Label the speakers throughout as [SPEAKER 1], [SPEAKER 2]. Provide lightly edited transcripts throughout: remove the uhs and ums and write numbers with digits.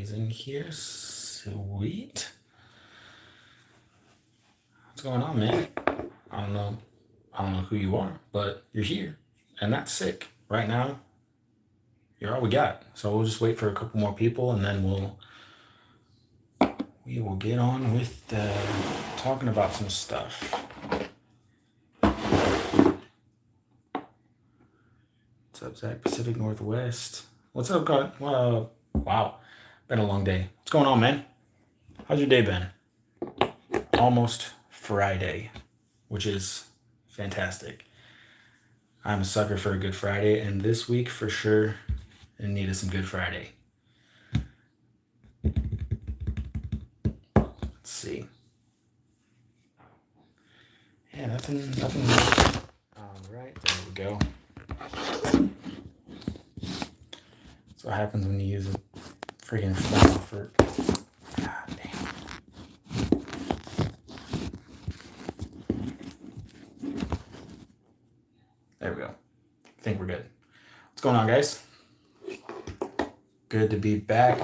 [SPEAKER 1] Everybody's in here. Sweet. What's going on, man? I don't know. I don't know who you are, but you're here, and that's sick. Right now, you're all we got. So we'll just wait for a couple more people, and then we will get on with talking about some stuff. What's up, Zach? Pacific Northwest. What's up, God? Wow, been a long day. What's going on, man? How's your day been? Almost Friday, which is fantastic. I'm a sucker for a Good Friday, and this week for sure, I needed some Good Friday. Let's see. Yeah, nothing. All right, there we go. That's what happens when you use a freaking phone for. God damn. There we go. I think we're good. What's going on, guys? Good to be back.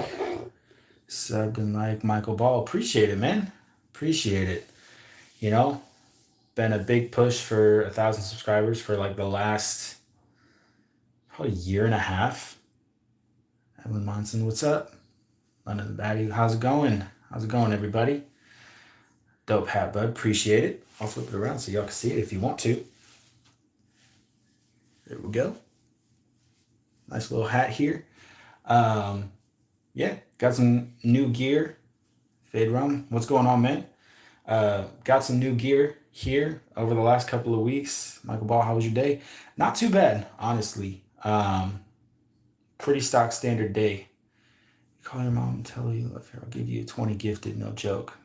[SPEAKER 1] Subbed and like Michael Ball. Appreciate it, man. Appreciate it. You know, been a big push for 1,000 subscribers for like the last probably year and a half. Evelyn Monson, what's up? London the Baddie, how's it going? How's it going, everybody? Dope hat, bud. Appreciate it. I'll flip it around so y'all can see it if you want to. There we go. Nice little hat here. Yeah, got some new gear. Fade Rum, what's going on, man? Got some new gear here over the last couple of weeks. Michael Ball, how was your day? Not too bad, honestly. Pretty stock standard day. Call your mom and tell her you love her. I'll give you 20 gifted, no joke.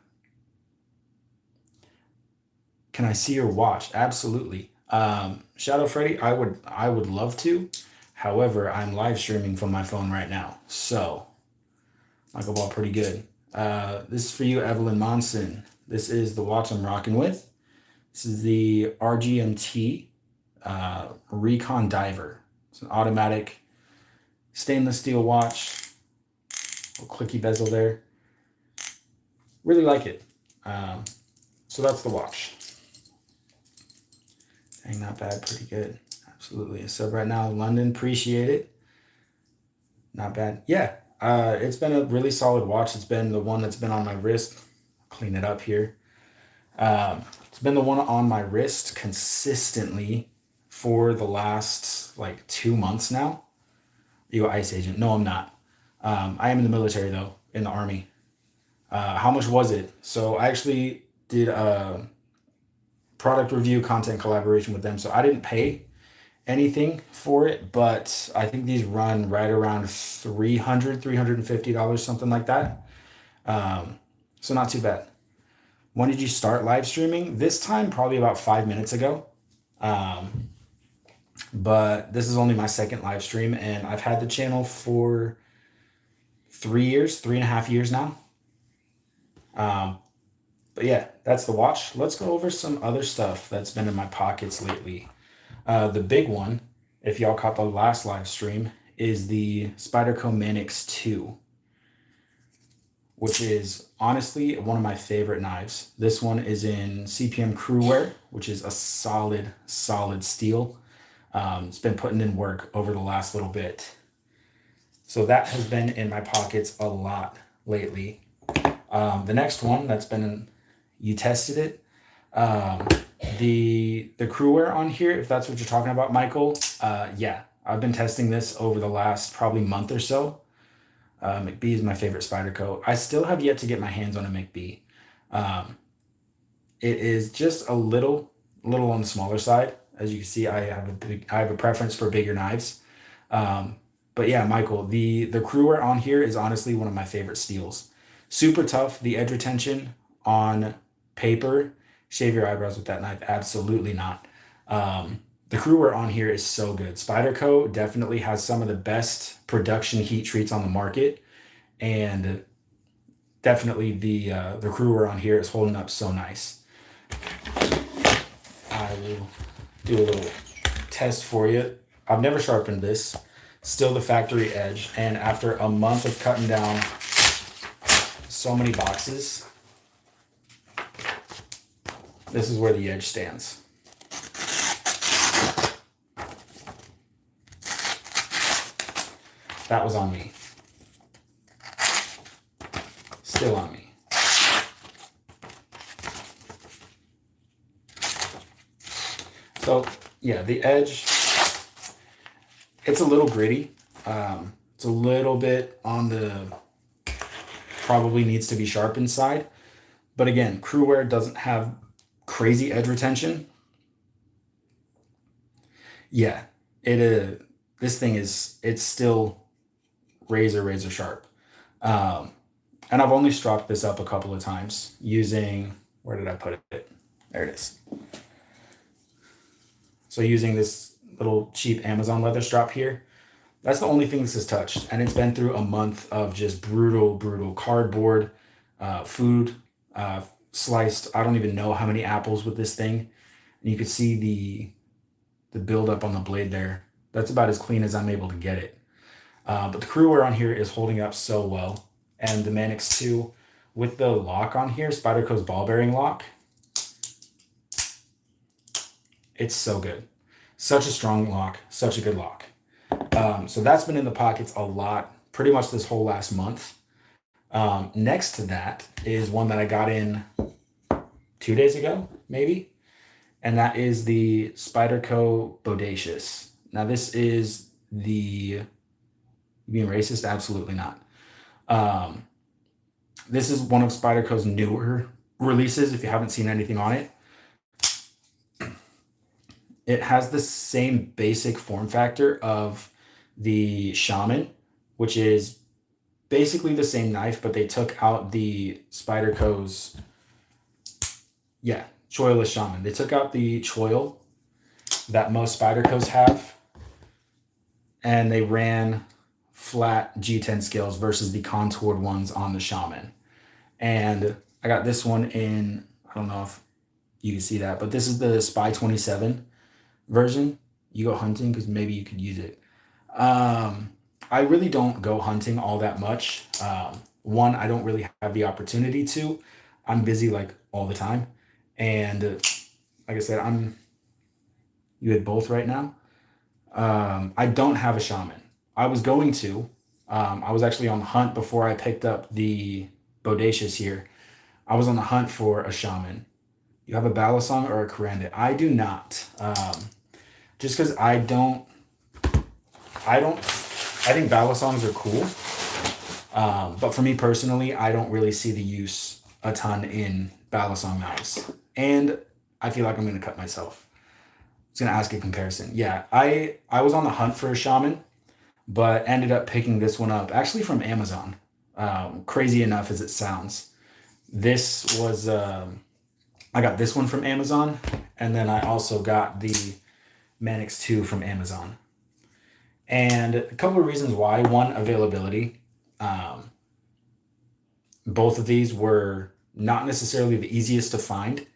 [SPEAKER 1] Can I see your watch? Absolutely. Shadow Freddy, I would love to. However, I'm live streaming from my phone right now. So, Michael Ball, pretty good. This is for you, Evelyn Monson. This is the watch I'm rocking with. This is the RGMT Recon Diver. It's an automatic stainless steel watch. Little clicky bezel there. Really like it. So that's the watch. Dang, not bad, pretty good. Absolutely. A sub right now, London, appreciate it. Not bad. Yeah, it's been a really solid watch. It's been the one that's been on my wrist. Clean it up here. It's been the one on my wrist consistently for the last like 2 months now. You ICE agent? No, I'm not. I am in the military though, in the Army. How much was it? So I actually did a product review content collaboration with them. So I didn't pay anything for it, but I think these run right around $350, something like that. So not too bad. When did you start live streaming? This time, probably about 5 minutes ago. But this is only my second live stream, and I've had the channel for 3.5 years now. But yeah, that's the watch. Let's go over some other stuff that's been in my pockets lately. The big one, if y'all caught the last live stream, is the Spyderco Manix 2, which is honestly one of my favorite knives. This one is in CPM Crewwear, which is a solid steel. It's been putting in work over the last little bit. So that has been in my pockets a lot lately. The next one that's been in, you tested it. The Crewwear on here, if that's what you're talking about, Michael. Yeah, I've been testing this over the last probably month or so. McBee is my favorite Spyderco. I still have yet to get my hands on a McBee. It is just a little on the smaller side. As you can see, I have a preference for bigger knives. But yeah, Michael, the Crewwear on here is honestly one of my favorite steels. Super tough. The edge retention on paper, shave your eyebrows with that knife. Absolutely not. The Crewwear on here is so good. Spyderco definitely has some of the best production heat treats on the market, and definitely the Crewwear on here is holding up so nice. I will do a little test for you. I've never sharpened this. Still the factory edge, and after a month of cutting down so many boxes, this is where the edge stands. That was on me. Still on me. So yeah, the edge, it's a little gritty. It's a little bit on the, probably needs to be sharpened side. But again, Cruwear doesn't have crazy edge retention. Yeah, this thing is, it's still razor sharp. And I've only stropped this up a couple of times using, where did I put it? There it is. So using this little cheap Amazon leather strap here, that's the only thing this has touched. And it's been through a month of just brutal cardboard, food, sliced, I don't even know how many apples with this thing. And you could see the buildup on the blade there. That's about as clean as I'm able to get it. But the Cruwear on here is holding up so well. And the Manix 2 with the lock on here, Spyderco's ball bearing lock, it's so good. Such a strong lock, such a good lock. So that's been in the pockets a lot, pretty much this whole last month. Next to that is one that I got in 2 days ago, maybe. And that is the Spyderco Bodacious. Now this is the, being racist? Absolutely not. This is one of Spyderco's newer releases, if you haven't seen anything on it. It has the same basic form factor of the Shaman, which is basically the same knife, but they took out the Spyderco's, yeah, choilless Shaman. They took out the choil that most Spyderco's have, and they ran flat G10 scales versus the contoured ones on the Shaman. And I got this one in, I don't know if you can see that, but this is the Spy 27 version. You go hunting because maybe you could use it. I really don't go hunting all that much. One, I don't really have the opportunity to. I'm busy like all the time. And like I said, you had both right now. I don't have a Shaman. I was going to. I was actually on the hunt before I picked up the Bodacious here. I was on the hunt for a Shaman. You have a Balisong or a Kurandit? I do not. Just because I think Balisongs are cool. But for me personally, I don't really see the use a ton in Balisong knives. And I feel like I'm going to cut myself. I was going to ask a comparison. Yeah, I was on the hunt for a Shaman, but ended up picking this one up, actually from Amazon. Crazy enough as it sounds. This was, I got this one from Amazon, and then I also got the Manix 2 from Amazon. And a couple of reasons why. One, availability. Both of these were not necessarily the easiest to find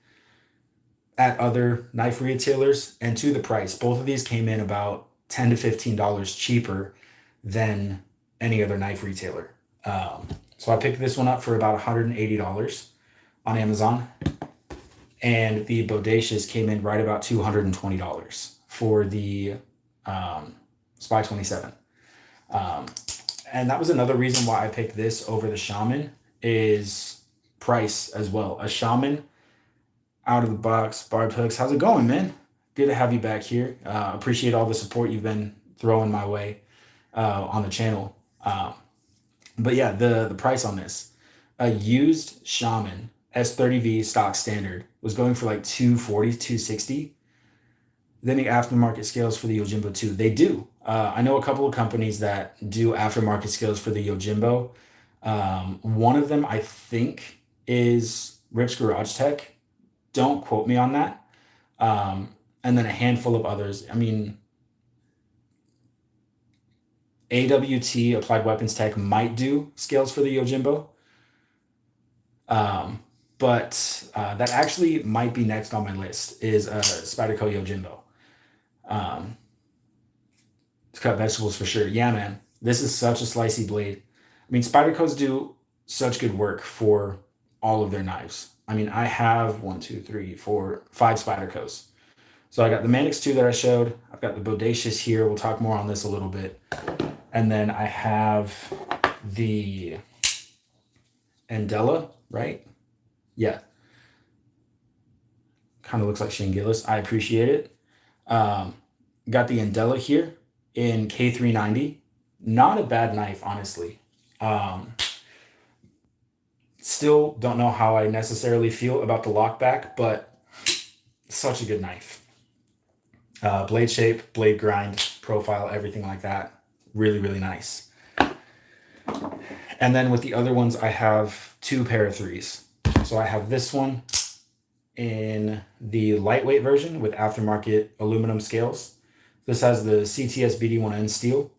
[SPEAKER 1] at other knife retailers. And two, the price. Both of these came in about $10 to $15 cheaper than any other knife retailer. So I picked this one up for about $180 on Amazon. And the Bodacious came in right about $220 for the Spy 27. And that was another reason why I picked this over the Shaman, is price as well. A Shaman out of the box, barbed hooks. How's it going, man? Good to have you back here. Appreciate all the support you've been throwing my way on the channel. But yeah, the price on this, a used Shaman S30V stock standard was going for like $240, $260. They make aftermarket scales for the Yojimbo too. They do. I know a couple of companies that do aftermarket scales for the Yojimbo. One of them, I think, is Rips Garage Tech. Don't quote me on that. And then a handful of others. I mean, AWT, Applied Weapons Tech, might do scales for the Yojimbo. But that actually might be next on my list, is Spyderco Yojimbo. To cut vegetables for sure. Yeah, man. This is such a slicey blade. I mean, Spyderco's do such good work for all of their knives. I mean, I have 5 Spydercos. So I got the Manix 2 that I showed. I've got the Bodacious here. We'll talk more on this a little bit. And then I have the Andela, right? Yeah. Kind of looks like Shane Gillis. I appreciate it. Got the Andela here in K390. Not a bad knife, honestly. Still don't know how I necessarily feel about the lockback, but such a good knife. Blade shape, blade grind, profile, everything like that. Really, really nice. And then with the other ones, I have 2 pair of 3s. So I have this one in the lightweight version with aftermarket aluminum scales. This has the CTS BD1N steel.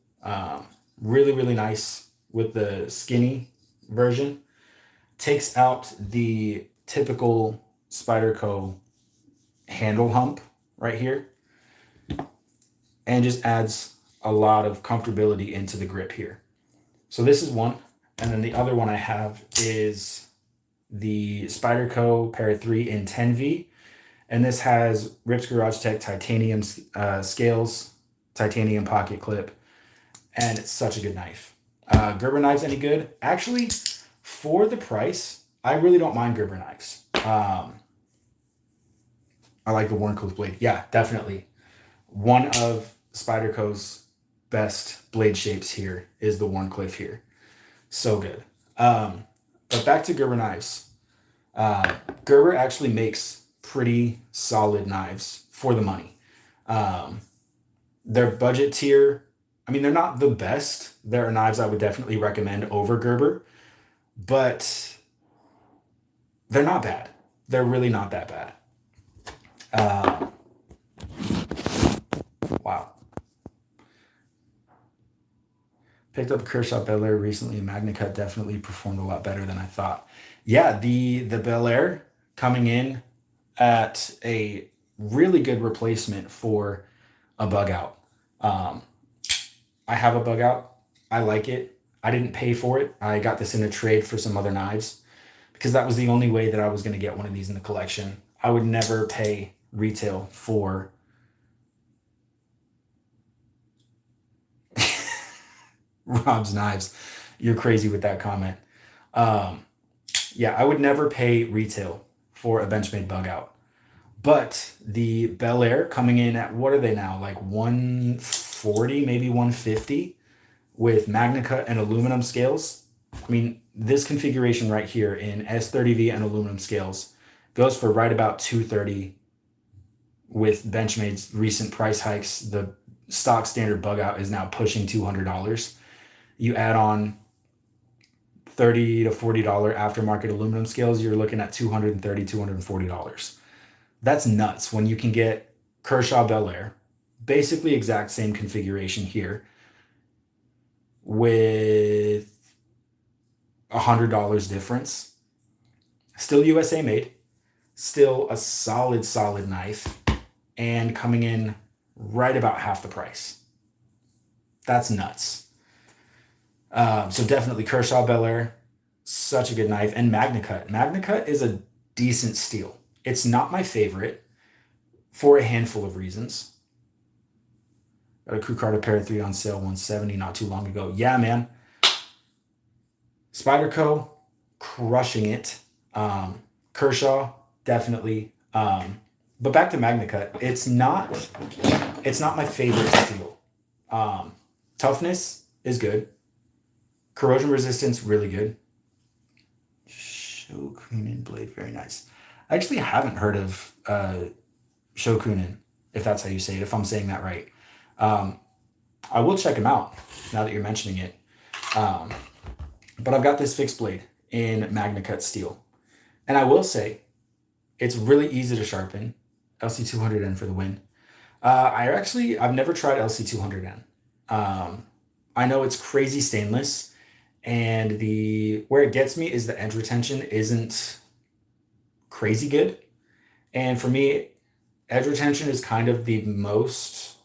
[SPEAKER 1] Really, really nice with the skinny version. Takes out the typical Spyderco handle hump right here and just adds a lot of comfortability into the grip here. So this is one. And then the other one I have is the Spyderco Para 3 in 10V. And this has Rips Garage Tech titanium scales, titanium pocket clip, and it's such a good knife. Gerber knives any good? Actually, for the price, I really don't mind Gerber knives. I like the Wharncliffe blade. Yeah, definitely. One of Spyderco's best blade shapes here is the Wharncliffe here. So good. But back to Gerber knives. Gerber actually makes pretty solid knives for the money. Their budget tier, I mean, they're not the best. There are knives I would definitely recommend over Gerber, but they're not bad. They're really not that bad. Wow. Picked up a Kershaw Bel Air recently. MagnaCut definitely performed a lot better than I thought. Yeah, the Bel Air coming in at a really good replacement for a bug out. I have a bug out. I like it. I didn't pay for it. I got this in a trade for some other knives because that was the only way that I was going to get one of these in the collection. I would never pay retail for Rob's knives. You're crazy with that comment. Yeah, I would never pay retail for a Benchmade bug out. But the Bel Air coming in at, what are they now? Like 140, maybe 150 with MagnaCut and aluminum scales. I mean, this configuration right here in S30V and aluminum scales goes for right about 230 with Benchmade's recent price hikes. The stock standard bug out is now pushing $200. You add on $30 to $40 aftermarket aluminum scales, you're looking at $230, $240. That's nuts when you can get Kershaw Bel Air, basically exact same configuration here, with $100 difference. Still USA made, still a solid knife, and coming in right about half the price. That's nuts. So definitely Kershaw Bel Air, such a good knife. And MagnaCut. MagnaCut is a decent steel. It's not my favorite for a handful of reasons. Got a Crew Carter Para 3 on sale, 170 not too long ago. Yeah, man. Spyderco, crushing it. Kershaw, definitely. But back to MagnaCut. It's not my favorite steel. Toughness is good. Corrosion resistance, really good. Shokunin blade, very nice. I actually haven't heard of Shokunin, if that's how you say it, if I'm saying that right. I will check him out now that you're mentioning it. But I've got this fixed blade in MagnaCut steel. And I will say, it's really easy to sharpen. LC200N for the win. I've never tried LC200N. I know it's crazy stainless, and where it gets me is the edge retention isn't crazy good. And for me, edge retention is kind of the most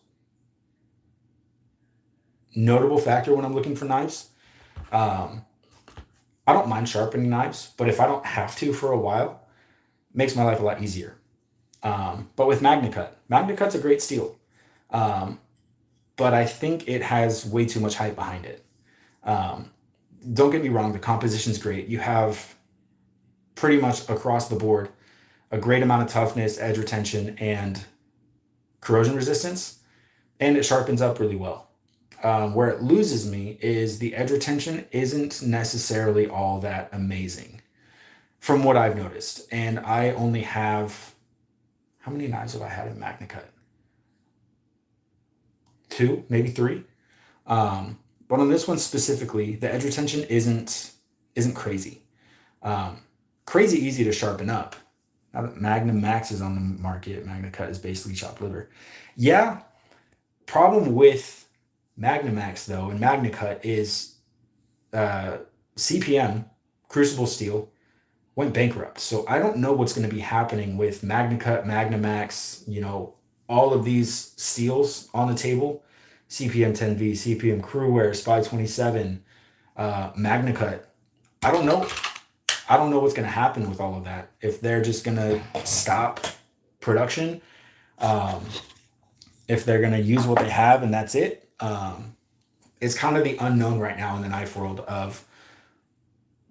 [SPEAKER 1] notable factor when I'm looking for knives. I don't mind sharpening knives, but if I don't have to for a while, it makes my life a lot easier. But with MagnaCut's a great steel. Um, but I think it has way too much hype behind it. Um, don't get me wrong, the composition's great. You have pretty much across the board a great amount of toughness, edge retention, and corrosion resistance, and it sharpens up really well. Where it loses me is the edge retention isn't necessarily all that amazing from what I've noticed. And I only have, how many knives have I had in MagnaCut? Two, maybe three. But on this one specifically, the edge retention isn't crazy. Um, Crazy easy to sharpen up. Now that Magnum Max is on the market, MagnaCut is basically chopped liver. Yeah, problem with Magnum Max though and MagnaCut is uh, CPM, Crucible Steel, went bankrupt. So I don't know what's going to be happening with MagnaCut, Magnamax, all of these steels on the table. CPM 10V, CPM Crewwear, Spy 27, MagnaCut. I don't know. I don't know what's going to happen with all of that. If they're just going to stop production, um, if they're going to use what they have and that's it. It's kind of the unknown right now in the knife world of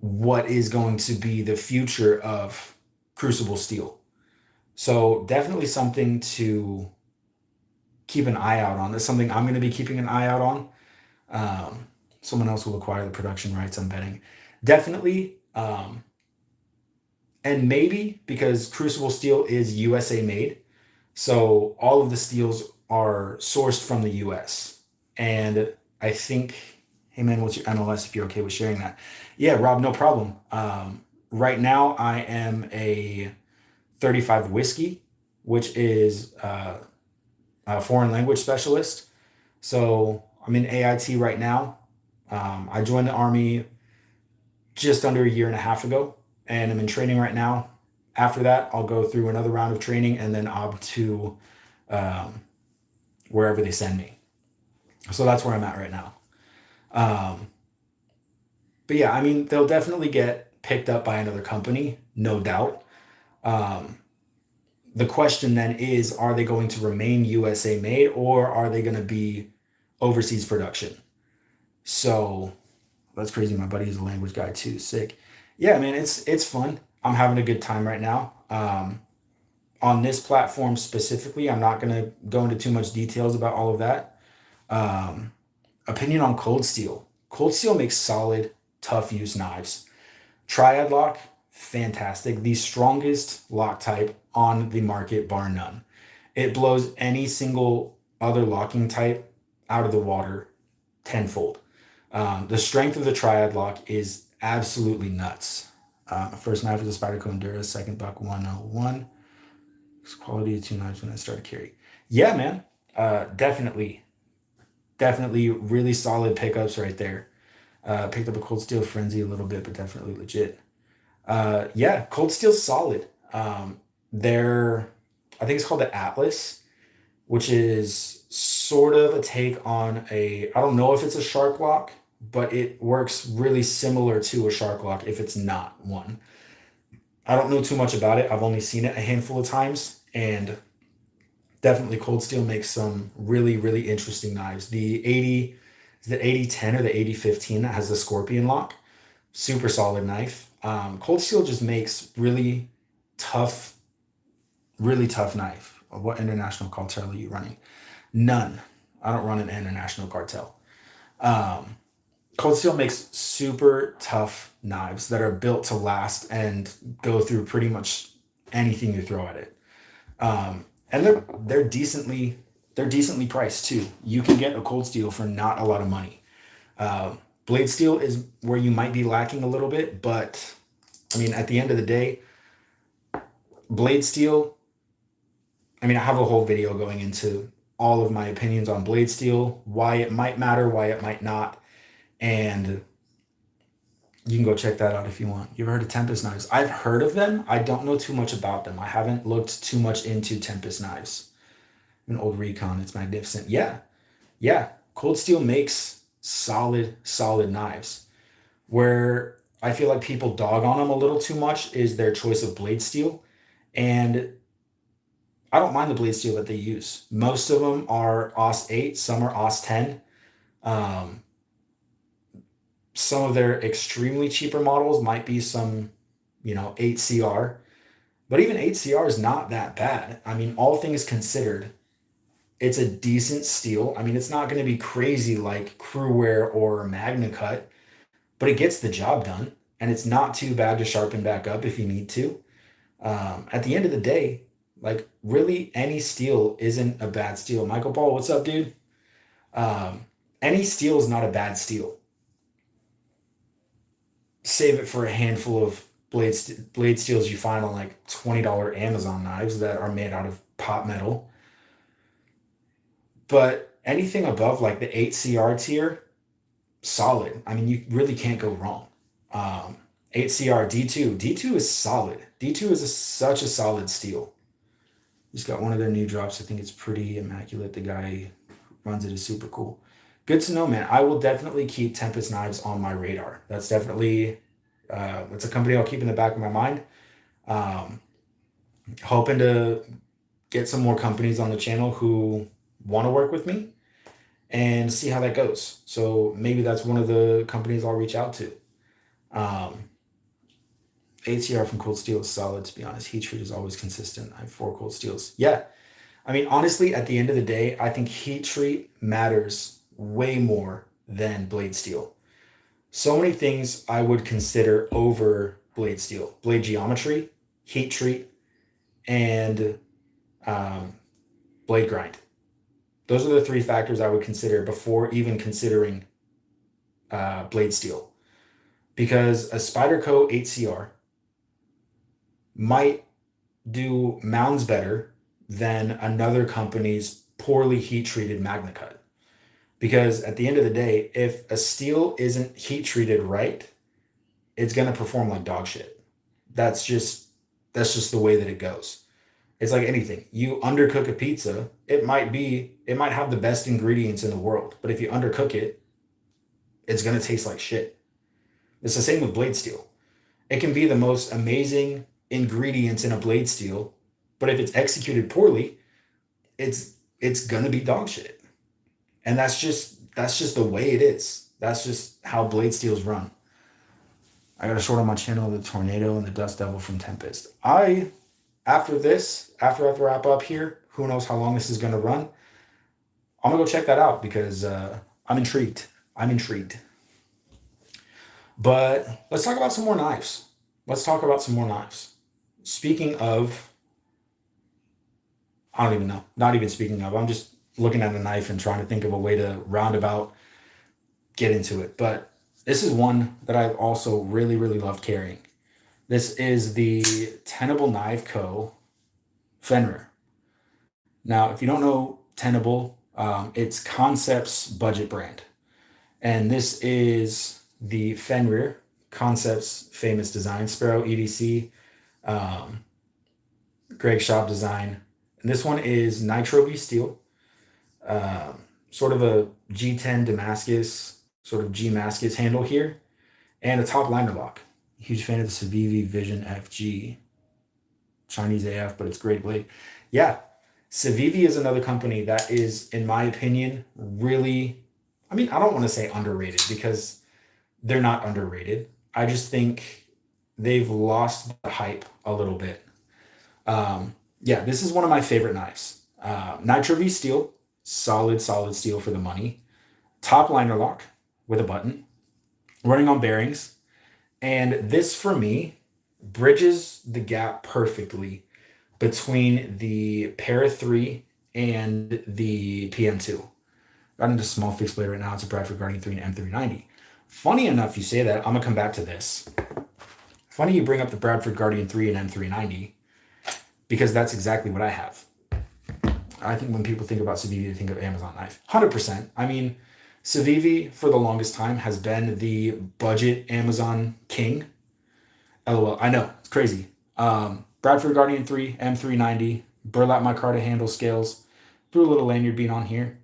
[SPEAKER 1] what is going to be the future of Crucible Steel. So definitely something to keep an eye out on. That's something I'm going to be keeping an eye out on. Someone else will acquire the production rights, I'm betting. Definitely. And maybe because Crucible Steel is USA made, so all of the steels are sourced from the US. And I think, hey man, what's your MLS if you're okay with sharing that? Yeah, Rob, no problem. Right now I am a 35 whiskey, which is a foreign language specialist. So I'm in AIT right now. I joined the Army just under a year and a half ago, and I'm in training right now. After that, I'll go through another round of training and then up to um, wherever they send me. So that's where I'm at right now. Um, but yeah, I mean, they'll definitely get picked up by another company, no doubt. Um, the question then is, are they going to remain USA made or are they going to be overseas production? So that's crazy. My buddy is a language guy too. Sick. Yeah, man, it's fun. I'm having a good time right now. On this platform specifically, I'm not gonna go into too much details about all of that. Um, Opinion on Cold Steel. Cold Steel makes solid, tough use knives. Triad lock, fantastic. The strongest lock type on the market, bar none. It blows any single other locking type out of the water tenfold. The strength of the Triad lock is absolutely nuts. First knife was a Spyderco Endura, second buck 101. It's quality of two knives when I started carry. Yeah, man. Definitely. Definitely really solid pickups right there. Picked up a Cold Steel Frenzy a little bit, but definitely legit. Yeah, Cold Steel's solid. They're, I think it's called the Atlas, which is sort of a take on I don't know if it's a shark lock, but it works really similar to a shark lock if it's not one. I don't know too much about it. I've only seen it a handful of times, and definitely Cold Steel makes some really, really interesting knives. The 80, is the 8010 or the 8015 that has the Scorpion lock? Super solid knife. Cold Steel just makes tough, really tough knife. What international cartel are you running? None. I don't run an international cartel. Um, Cold Steel makes super tough knives that are built to last and go through pretty much anything you throw at it. And they're decently priced too. You can get a Cold Steel for not a lot of money. Blade Steel is where you might be lacking a little bit, but I mean, at the end of the day, Blade Steel, I mean, I have a whole video going into all of my opinions on Blade Steel, why it might matter, why it might not, and you can go check that out if you want. You ever heard of Tempest knives? I've heard of them. I don't know too much about them. I haven't looked too much into Tempest knives. An old Recon, it's magnificent. Yeah, yeah. Cold Steel makes solid, solid knives. Where I feel like people dog on them a little too much is their choice of blade steel. And I don't mind the blade steel that they use. Most of them are AUS 8, some are AUS 10. Um, some of their extremely cheaper models might be some, 8CR, but even 8CR is not that bad. I mean, all things considered, it's a decent steel. I mean, it's not going to be crazy like Crewwear or Magna Cut, but it gets the job done, and it's not too bad to sharpen back up if you need to. At the end of the day, like really any steel isn't a bad steel. Michael Paul, what's up, dude? Any steel is not a bad steel. Save it for a handful of blade steels you find on like $20 Amazon knives that are made out of pot metal. But anything above like the 8CR tier, solid. I mean, you really can't go wrong. 8CR D2. D2 is solid. D2 is such a solid steel. Just got one of their new drops. I think it's pretty immaculate. The guy who runs it is super cool. Good to know, man. I will definitely keep Tempest Knives on my radar. That's definitely, it's a company I'll keep in the back of my mind. Hoping to get some more companies on the channel who want to work with me and see how that goes. So maybe that's one of the companies I'll reach out to. ATR from Cold Steel is solid, to be honest. Heat treat is always consistent. I have 4 Cold Steels. Yeah. I mean, honestly, at the end of the day, I think heat treat matters way more than blade steel. So many things I would consider over blade steel: blade geometry, heat treat, and blade grind. Those are the 3 factors I would consider before even considering blade steel. Because a Spyderco 8CR might do mounds better than another company's poorly heat treated Magna Cut. Because at the end of the day, if a steel isn't heat treated right, it's going to perform like dog shit. That's just the way that it goes. It's like anything. You undercook a pizza, it might have the best ingredients in the world, but if you undercook it, it's going to taste like shit. It's the same with blade steel. It can be the most amazing ingredients in a blade steel, but if it's executed poorly, it's going to be dog shit. And that's just the way it is. That's just how blade steels run. I got a short on my channel, the Tornado and the Dust Devil from Tempest. After I wrap up here, who knows how long this is going to run, I'm going to go check that out because I'm intrigued. But let's talk about some more knives. Speaking of, I don't even know. Not even speaking of. I'm just looking at a knife and trying to think of a way to roundabout get into it. But this is one that I've also really, really loved carrying. This is the Tenable Knife Co. Fenrir. Now, if you don't know Tenable, it's Concepts budget brand. And this is the Fenrir, Concepts famous design, Sparrow EDC, Greg Schaub design. And this one is Nitro V steel, sort of a G10 Damascus, sort of G-Mascus handle here, and a top liner lock. Huge fan of the Civivi Vision FG. Chinese AF, but it's great blade. Yeah, Civivi is another company that is, in my opinion, really, I mean, I don't want to say underrated because they're not underrated. I just think they've lost the hype a little bit. Yeah, this is one of my favorite knives. Nitro V steel, solid steel for the money. Top liner lock with a button, running on bearings. And this, for me, bridges the gap perfectly between the Para 3 and the PM2. Got into small fixed blade right now. It's a Bradford Guardian 3 and M390. Funny enough you say that. I'm going to come back to this. Funny you bring up the Bradford Guardian 3 and M390 because that's exactly what I have. I think when people think about Civivi, they think of Amazon knife. 100%. I mean, Civivi, for the longest time, has been the budget Amazon king. LOL. I know. It's crazy. Bradford Guardian 3, M390, burlap micarta handle scales, threw a little lanyard bead on here.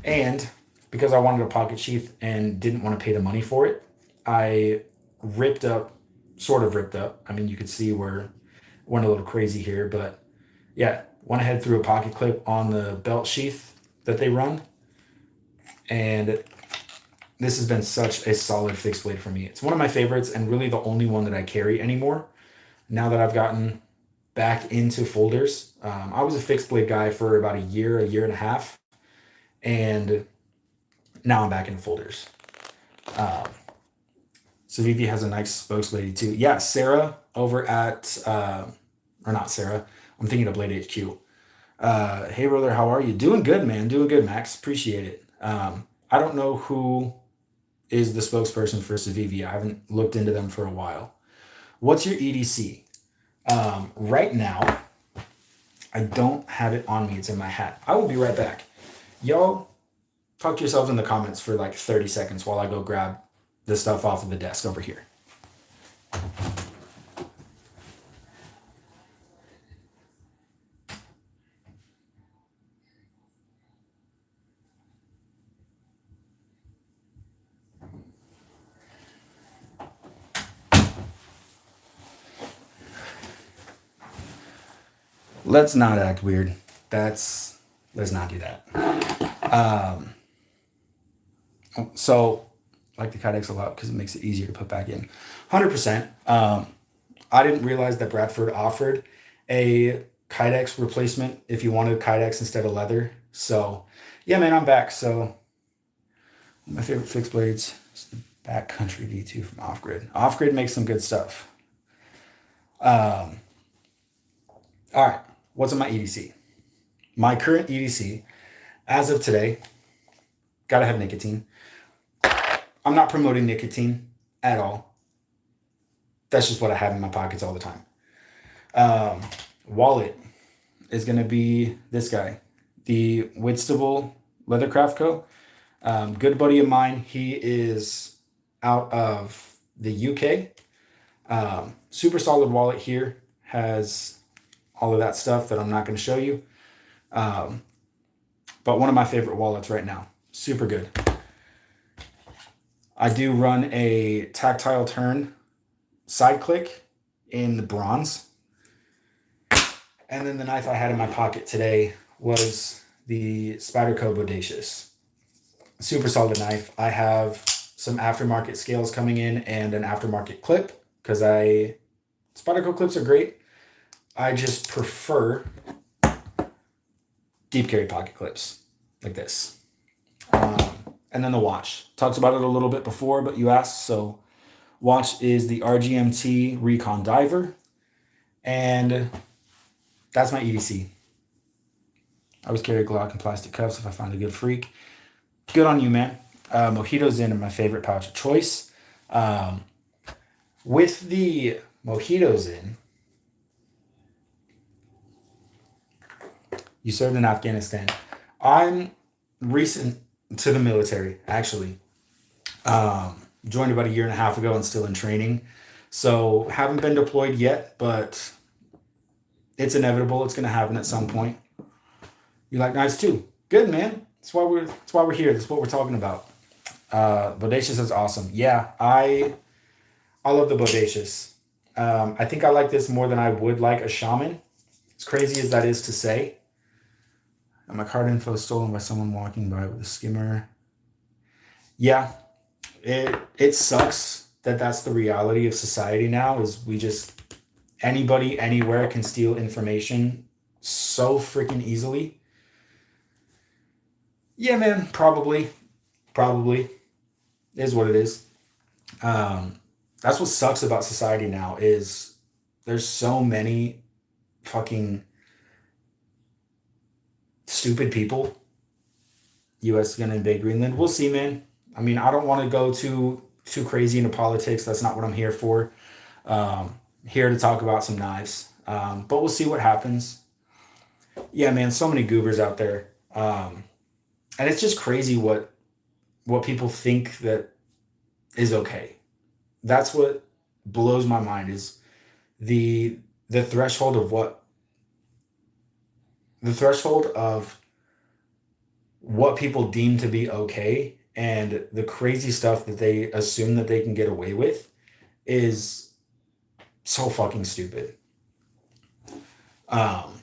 [SPEAKER 1] And because I wanted a pocket sheath and didn't want to pay the money for it, I ripped up, sort of ripped up. I mean, you could see where it went a little crazy here, but yeah, went ahead threw a pocket clip on the belt sheath that they run, and this has been such a solid fixed blade for me. It's one of my favorites and really the only one that I carry anymore. Now that I've gotten back into folders, I was a fixed blade guy for about a year and a half, and now I'm back into folders. Um, Civivi has a nice spokesblade too. Yeah, Sarah over at, or not Sarah, I'm thinking of Blade HQ. Hey brother, how are you? Doing good, man. Doing good, Max. Appreciate it. I don't know who is the spokesperson for Civivi. I haven't looked into them for a while. What's your EDC? Right now, I don't have it on me. It's in my hat. I will be right back. Y'all, talk to yourselves in the comments for like 30 seconds while I go grab the stuff off of the desk over here. Let's not act weird. Let's not do that. Um, so, I like the Kydex a lot because it makes it easier to put back in. 100%. I didn't realize that Bradford offered a Kydex replacement if you wanted Kydex instead of leather. So, yeah, man, I'm back. So, my favorite fixed blades is the Backcountry V2 from Off Grid. Off Grid makes some good stuff. Um, all right, what's on my EDC? My current EDC, as of today, gotta have nicotine. I'm not promoting nicotine at all. That's just what I have in my pockets all the time. Um, Wallet is gonna be this guy, the Whitstable Leathercraft Co. Good buddy of mine. He is out of the UK. Super solid wallet here. Has all of that stuff that I'm not going to show you. Um, but one of my favorite wallets right now. Super good. I do run a tactile turn side click in the bronze. And then the knife I had in my pocket today was the Spyderco Bodacious. Super solid knife. I have some aftermarket scales coming in and an aftermarket clip because Spyderco clips are great. I just prefer deep carry pocket clips like this. And then the watch. Talked about it a little bit before, but you asked. So watch is the RGMT Recon Diver. And that's my EDC. I always carry a Glock in plastic cups if I find a good freak. Good on you, man. Mojito's in my favorite pouch of choice. With the Mojitos in, you served in Afghanistan. I'm recent to the military, actually. Joined about a year and a half ago and still in training. So haven't been deployed yet, but it's inevitable. It's going to happen at some point. You like knives too? Good, man. That's why we're here. That's what we're talking about. Bodacious is awesome. Yeah, I love the Bodacious. I think I like this more than I would like a Shaman. As crazy as that is to say. And my card info is stolen by someone walking by with a skimmer. Yeah, it sucks that that's the reality of society now, is anybody anywhere can steal information so freaking easily. Yeah, man, probably is what it is. That's what sucks about society now is there's so many fucking stupid people. US is gonna invade Greenland. We'll see, man. I mean, I don't want to go too crazy into politics. That's not what I'm here for. Here to talk about some knives. But we'll see what happens. Yeah, man, so many goobers out there. And it's just crazy what people think that is okay. That's what blows my mind is the threshold of what people deem to be okay and the crazy stuff that they assume that they can get away with is so fucking stupid. Um,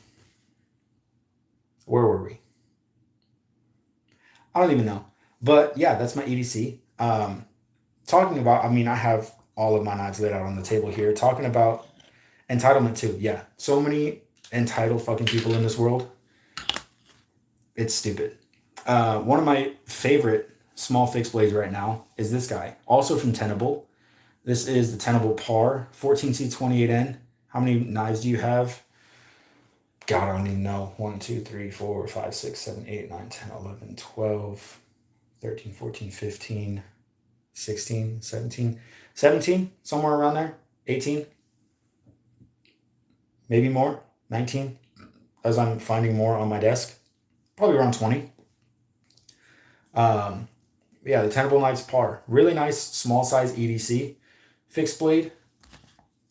[SPEAKER 1] where were we? I don't even know. But yeah, that's my EDC. Talking about, I mean, I have all of my knives laid out on the table here. Talking about entitlement too. Yeah, so many entitled fucking people in this world. It's stupid. One of my favorite small fixed blades right now is this guy, also from Tenable. This is the Tenable Par 14C28N. How many knives do you have? God, I don't even know. 1, 2, 3, 4, 5, 6, 7, 8, 9, 10, 11, 12, 13, 14, 15, 16, 17, 17, somewhere around there. 18, maybe more. 19, as I'm finding more on my desk. Probably around 20. Um, yeah, the Tenable Knives Par. Really nice small size EDC. Fixed blade.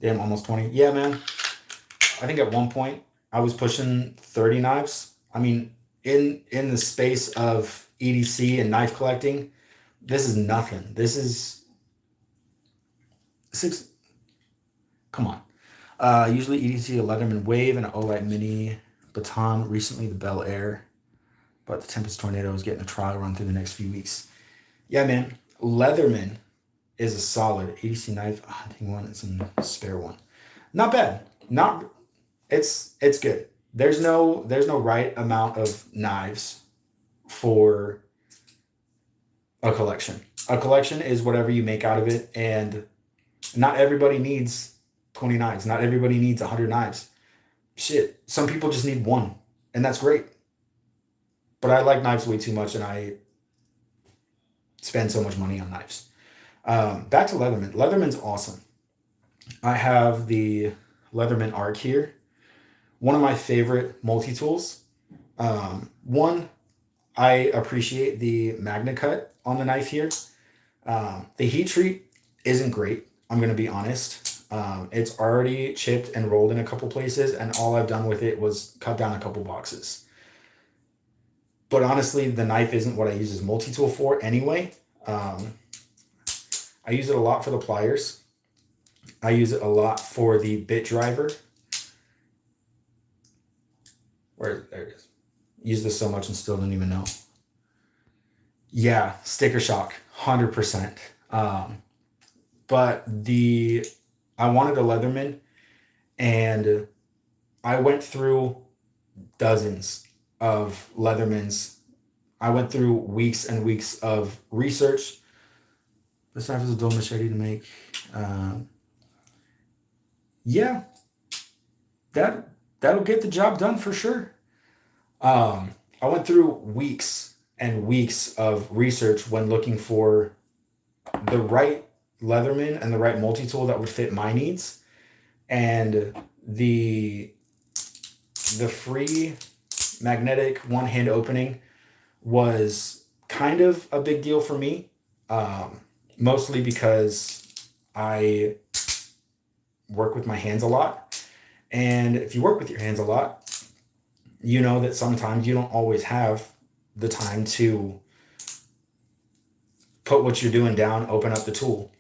[SPEAKER 1] Damn, almost 20. Yeah, man. I think at one point I was pushing 30 knives. I mean, in the space of EDC and knife collecting, this is nothing. This is six. Come on. Usually EDC, a Leatherman Wave, and an Olight Mini Baton. Recently, the Bel Air. But the Tempest Tornado is getting a trial run through the next few weeks. Yeah, man. Leatherman is a solid EDC knife, a hunting one, and some spare one. Not bad. Not it's good. There's no right amount of knives for a collection. A collection is whatever you make out of it, and not everybody needs 20 knives. Not everybody needs 100 knives. Shit, some people just need one, and that's great. But I like knives way too much, and I spend so much money on knives. Back to Leatherman. Leatherman's awesome. I have the Leatherman Arc here. One of my favorite multi-tools. One, I appreciate the Magna Cut on the knife here. The heat treat isn't great, I'm going to be honest. It's already chipped and rolled in a couple places, and all I've done with it was cut down a couple boxes. But honestly, the knife isn't what I use as multi-tool for anyway. I use it a lot for the pliers. I use it a lot for the bit driver. There it is. Use this so much and still don't even know. Yeah, sticker shock, 100%. But I wanted a Leatherman, and I went through dozens of Leathermans. I went through weeks and weeks of research. This knife is a dual machete to make. Yeah, that'll get the job done for sure. I went through weeks and weeks of research when looking for the right Leatherman and the right multi-tool that would fit my needs. And the free magnetic one-hand opening was kind of a big deal for me, mostly because I work with my hands a lot. And if you work with your hands a lot, you know that sometimes you don't always have the time to put what you're doing down, open up the tool.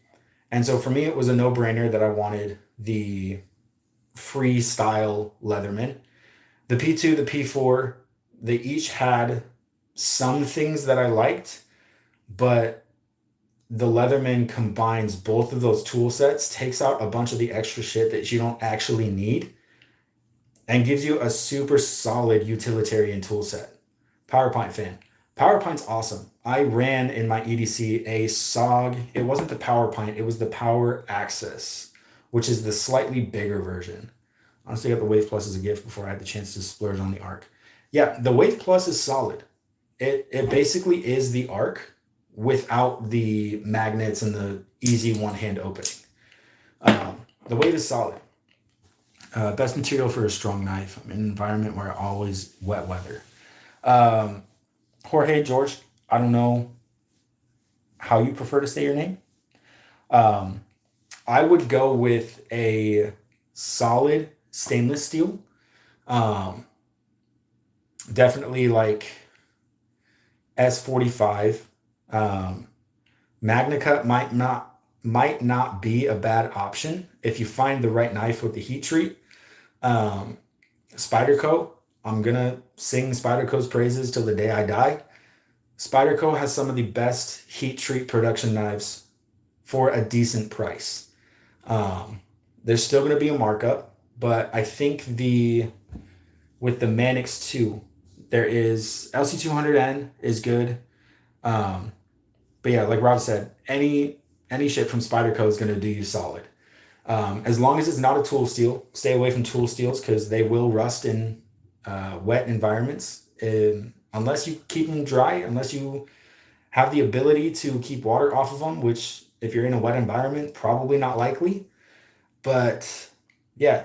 [SPEAKER 1] And so for me, it was a no-brainer that I wanted the freestyle Leatherman. The P2, the P4, they each had some things that I liked, but the Leatherman combines both of those tool sets, takes out a bunch of the extra shit that you don't actually need, and gives you a super solid utilitarian tool set. PowerPint fan. PowerPint's awesome. I ran in my EDC a SOG. It wasn't the PowerPint, it was the Power Access, which is the slightly bigger version. Honestly, I got the Wave Plus as a gift before I had the chance to splurge on the Arc. Yeah, the Wave Plus is solid. It basically is the Arc without the magnets and the easy one-hand opening. The Wave is solid. Best material for a strong knife. I'm in an environment where I always wet weather. Jorge, George, I don't know how you prefer to say your name. I would go with a solid stainless steel. Definitely like S45. Magna Cut might not might not be a bad option if you find the right knife with the heat treat. Um, Spyderco, I'm gonna sing Spyderco's praises till the day I die. Spyderco has some of the best heat treat production knives for a decent price. Um, there's still going to be a markup, but I think with the Manix 2, there is LC200N is good. Um, but yeah, like Rob said, any shit from Spyderco is going to do you solid. As long as it's not a tool steel, stay away from tool steels because they will rust in wet environments. Unless you keep them dry, unless you have the ability to keep water off of them, which if you're in a wet environment, probably not likely. But yeah,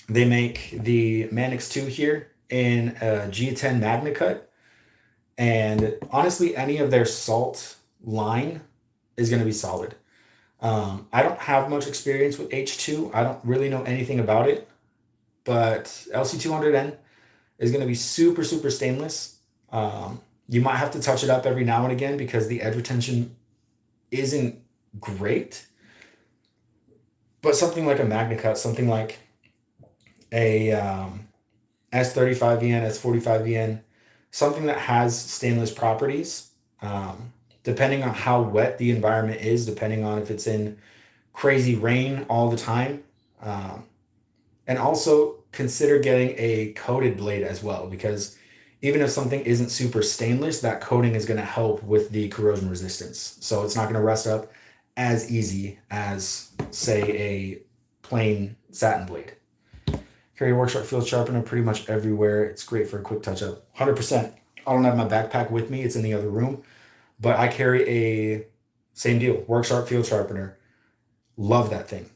[SPEAKER 1] they make the Manix 2 here in a G10 Magna Cut. And honestly, any of their salt line is going to be solid. I don't have much experience with H2. I don't really know anything about it. But LC200N is going to be super, super stainless. You might have to touch it up every now and again because the edge retention isn't great. But something like a Magna Cut, something like a S35VN, S45VN, something that has stainless properties, depending on how wet the environment is, depending on if it's in crazy rain all the time. And also consider getting a coated blade as well, because even if something isn't super stainless, that coating is going to help with the corrosion resistance. So it's not going to rust up as easy as, say, a plain satin blade. Carry a Worksharp field sharpener pretty much everywhere. It's great for a quick touch-up. 100%. I don't have my backpack with me. It's in the other room. But I carry a, same deal, Worksharp field sharpener. Love that thing.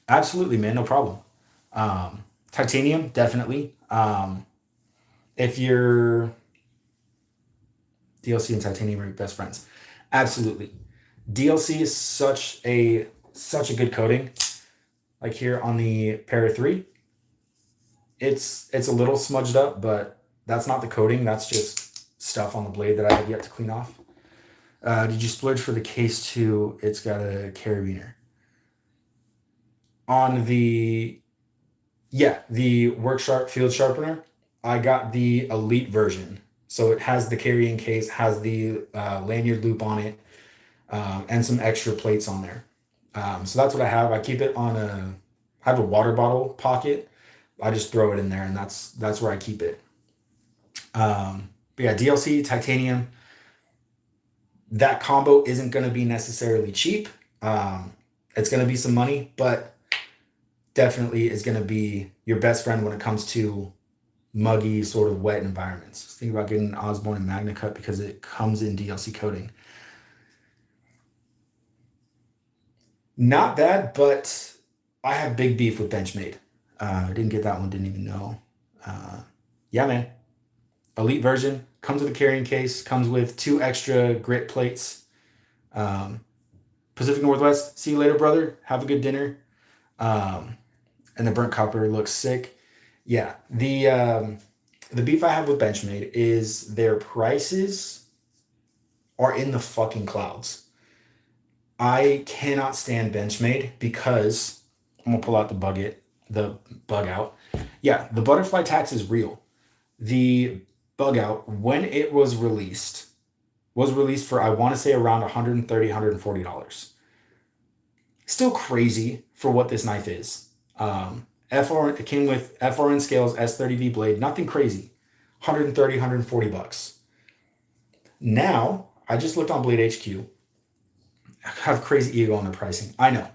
[SPEAKER 1] Absolutely, man. No problem. Titanium, definitely. If you're DLC and titanium are best friends, absolutely. DLC is such a good coating. Like here on the Para 3, it's a little smudged up, but that's not the coating. That's just stuff on the blade that I have yet to clean off. Did you splurge for the case too? It's got a carabiner. On the Worksharp field sharpener, I got the Elite version. So it has the carrying case, has the lanyard loop on it, and some extra plates on there. So that's what I have. I keep it on I have a water bottle pocket. I just throw it in there, and that's where I keep it. But yeah, DLC, titanium, that combo isn't going to be necessarily cheap. It's going to be some money, but definitely is going to be your best friend when it comes to muggy, sort of wet environments. Just think about getting an Osborne and Magna Cut because it comes in DLC coating. Not bad, but I have big beef with Benchmade. I didn't get that one, didn't even know. Yeah, man. Elite version, comes with a carrying case, comes with 2 extra grit plates. Pacific Northwest, see you later, brother. Have a good dinner. And the burnt copper looks sick. Yeah, the beef I have with Benchmade is their prices are in the fucking clouds. I cannot stand Benchmade because I'm gonna pull out the bug out. Yeah, the butterfly tax is real. The bug out, when it was released for, I want to say, around $130, $140. Still crazy for what this knife is. It came with FRN Scales S30V blade, nothing crazy. $130, $140. Now, I just looked on Blade HQ. I have crazy ego on the pricing. I know.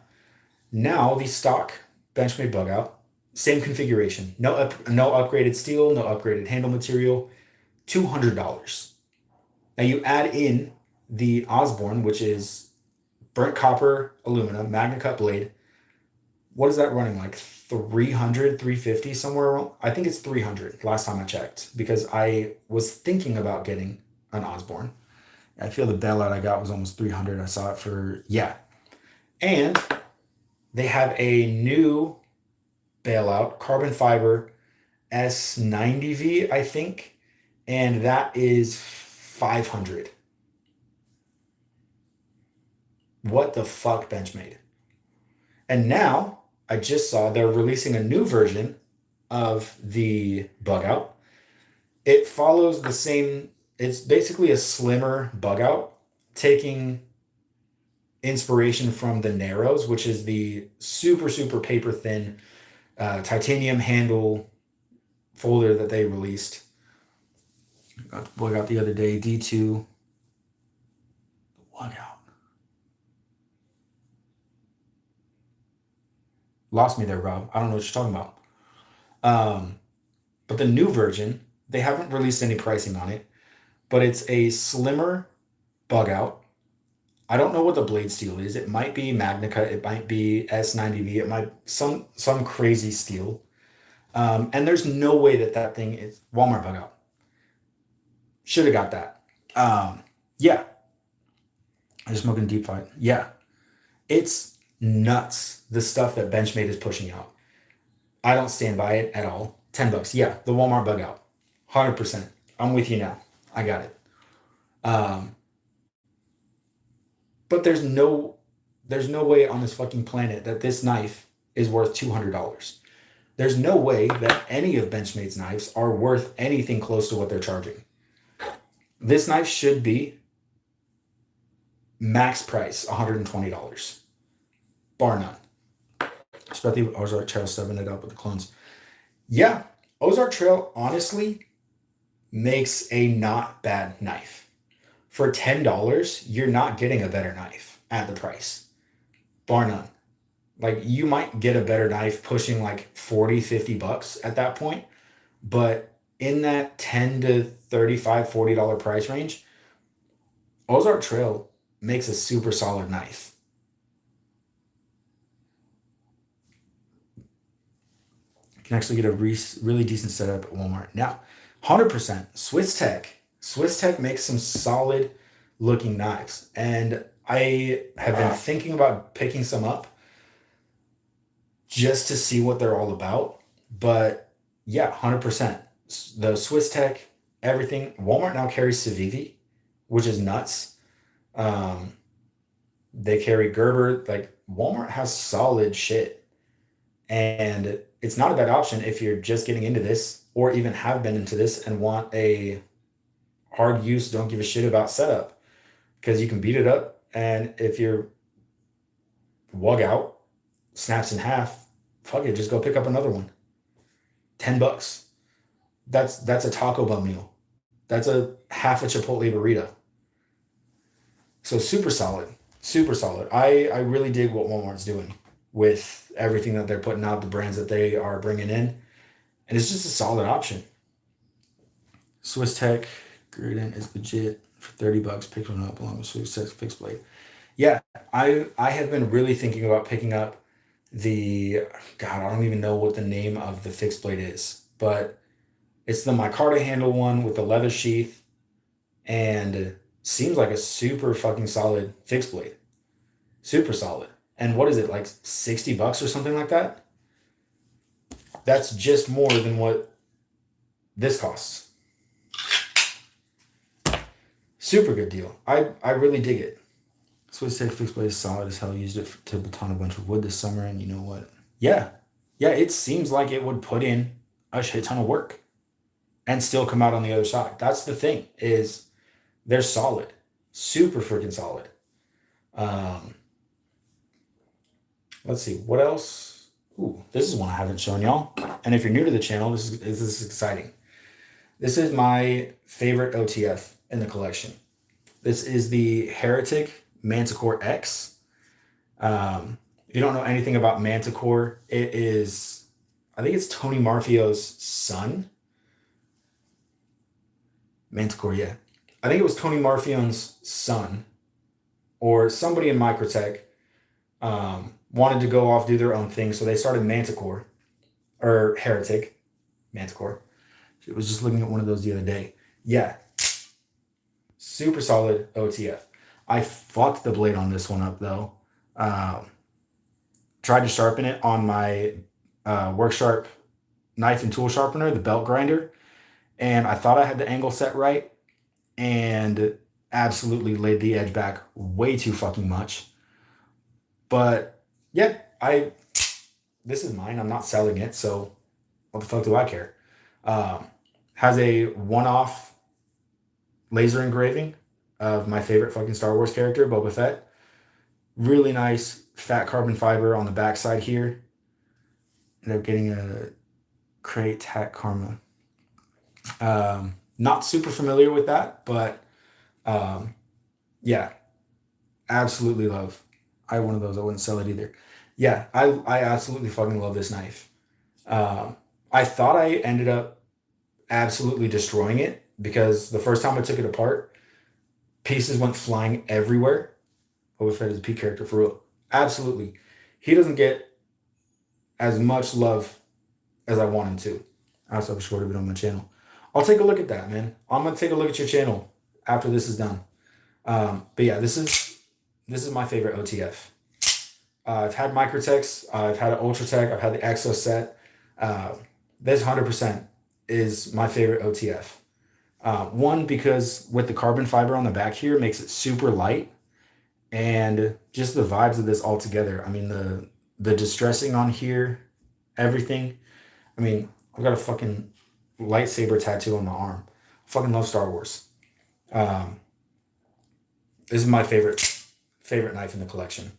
[SPEAKER 1] Now, the stock Benchmade bug out, same configuration. No upgraded steel, no upgraded handle material, $200. Now you add in the Osborne, which is burnt copper, aluminum, Magna Cut blade. What is that running like? 300, 350 somewhere around? I think it's 300 last time I checked because I was thinking about getting an Osborne. I feel the bailout I got was almost 300. I saw it for, yeah. And they have a new bailout, carbon fiber S90V, I think. And that is 500. What the fuck, Benchmade? And now I just saw they're releasing a new version of the bug out. It follows the same, it's basically a slimmer bug out, taking inspiration from the Narrows, which is the super, super paper thin titanium handle folder that they released. Got the bug out the other day, D2. Bug out. Lost me there, Rob. I don't know what you're talking about. But the new version, they haven't released any pricing on it, but it's a slimmer bug out. I don't know what the blade steel is. It might be Magnica. It might be S90V. It might some crazy steel. And there's no way that thing is Walmart bug out. Should have got that. Yeah. I'm just smoking deep fight. Yeah. It's nuts, the stuff that Benchmade is pushing out. I don't stand by it at all. $10. Yeah, the Walmart bug out. 100%. I'm with you now. I got it. But there's no way on this fucking planet that this knife is worth $200. There's no way that any of Benchmade's knives are worth anything close to what they're charging. This knife should be max price $120. Bar none. Especially Ozark Trail stepping it up with the clones. Yeah, Ozark Trail honestly makes a not bad knife. For $10, you're not getting a better knife at the price. Bar none. Like, you might get a better knife pushing like 40, 50 bucks at that point. But in that $10 to $35, $40 price range, Ozark Trail makes a super solid knife. You can actually get a really decent setup at Walmart. Now, 100% Swiss Tech makes some solid looking knives. And I have been thinking about picking some up just to see what they're all about. But yeah, 100%. The Swiss Tech, everything. Walmart now carries Civivi, which is nuts. They carry Gerber. Like, Walmart has solid shit. And it's not a bad option if you're just getting into this or even have been into this and want a hard use, don't give a shit about setup, because you can beat it up. And if your wug out snaps in half, fuck it, just go pick up another one. $10. That's a Taco Bell meal. That's a half a Chipotle burrito. So super solid. Super solid. I really dig what Walmart's doing with everything that they're putting out, the brands that they are bringing in. And it's just a solid option. Swiss Tech Gruden is legit for $30. Pick one up along with Swiss Tech fixed blade. Yeah, I have been really thinking about picking up the, God, I don't even know what the name of the fixed blade is, but it's the micarta handle one with the leather sheath, and seems like a super fucking solid fixed blade. Super solid. And what is it, like $60 or something like that? That's just more than what this costs. Super good deal. I really dig it. Swiss Tech fixed blade is solid as hell. Used it to baton a bunch of wood this summer, and you know what? Yeah, it seems like it would put in a shit ton of work and still come out on the other side. That's the thing, is they're solid. Super freaking solid. Let's see, what else? Ooh, this is one I haven't shown y'all. And if you're new to the channel, this is exciting. This is my favorite OTF in the collection. This is the Heretic Manticore X. If you don't know anything about Manticore, it is, I think it's Tony Marfio's son. Manticore, yeah. I think it was Tony Marfio's son or somebody in Microtech wanted to go off, do their own thing. So they started Manticore, or Heretic Manticore. I was just looking at one of those the other day. Yeah. Super solid OTF. I fucked the blade on this one up though. Tried to sharpen it on my Work Sharp knife and tool sharpener, the belt grinder. And I thought I had the angle set right, and absolutely laid the edge back way too fucking much. But yeah, this is mine. I'm not selling it, so what the fuck do I care? Um, has a one-off laser engraving of my favorite fucking Star Wars character, Boba Fett. Really nice fat carbon fiber on the backside here. Ended up getting a Crate Tac Karma. Not super familiar with that, but um, yeah, absolutely love. I have one of those. I wouldn't sell it either. Yeah, I absolutely fucking love this knife. Um, I thought I ended up absolutely destroying it because the first time I took it apart, pieces went flying everywhere. Boba Fett is a P character for real. Absolutely. He doesn't get as much love as I want him to. I also have a short of it on my channel. I'll take a look at that, man. I'm gonna take a look at your channel after this is done. But yeah, this is my favorite OTF. I've had Microtechs, I've had an Ultratech, I've had the Exo set. Uh, this 100% is my favorite OTF. One, because with the carbon fiber on the back here, it makes it super light, and just the vibes of this all together. I mean, the distressing on here, everything. I mean, I've got a fucking lightsaber tattoo on my arm. I fucking love Star Wars. Um, this is my favorite knife in the collection.